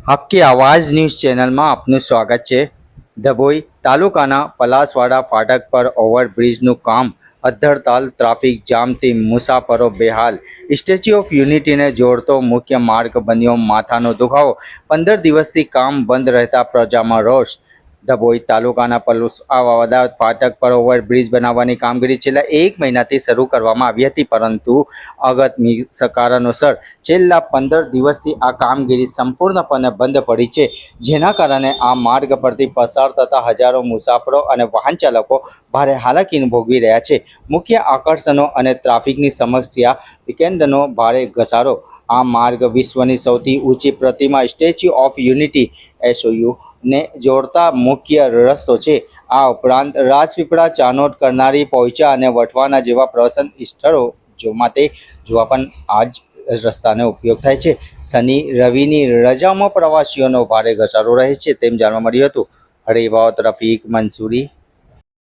હક્કી આવાજ ન્યૂઝ ચેનલમાં આપનું સ્વાગત છે। ડભોઈ તાલુકાના પલાસવાડા ફાટક પર ઓવરબ્રિજનું કામ અધ્ધરતાલ, ટ્રાફિક જામથી મુસાફરો બેહાલ। સ્ટેચ્યુ ઓફ યુનિટીને જોડતો મુખ્ય માર્ગ બન્યો માથાનો દુખાવો। 15 દિવસથી કામ બંધ રહેતા પ્રજામાં રોષ। ડભોઈ તાલુકાના પલાસવાડા ફાટક પર ઓવરબ્રિજ બનાવવાની કામગીરી છેલ્લા 1 મહિનાથી શરૂ કરવામાં આવી હતી, પરંતુ અગત્યની કારણોસર છેલ્લા 15 દિવસથી આ કામગીરી સંપૂર્ણપણે બંધ પડી છે, જેના કારણે આ માર્ગ પરથી પસાર થતા હજારો મુસાફરો અને વાહન ચાલકો ભારે હાલાકી ભોગવી રહ્યા છે। મુખ્ય આકર્ષણો અને ટ્રાફિકની સમસ્યા, વીકેન્ડનો ભારે ઘસારો। આ માર્ગ વિશ્વની સૌથી ઊંચી પ્રતિમા સ્ટેચ્યુ ઓફ યુનિટી (SOU) ને જોડતા મુખ્ય રસ્તો છે। આ ઉપરાંત રાજપીપળા, ચાનોદ, કરનાળી, પોઈચા અને વટવાના જેવા પ્રવાસન સ્થળો માટે જોવા પણ આ જ રસ્તાનો ઉપયોગ થાય છે। શનિ રવિની રજાઓમાં પ્રવાસીઓનો ભારે ઘસારો રહે છે તેમ જાણવા મળ્યું હતું। હરિભાવ રફીક મંસૂરી,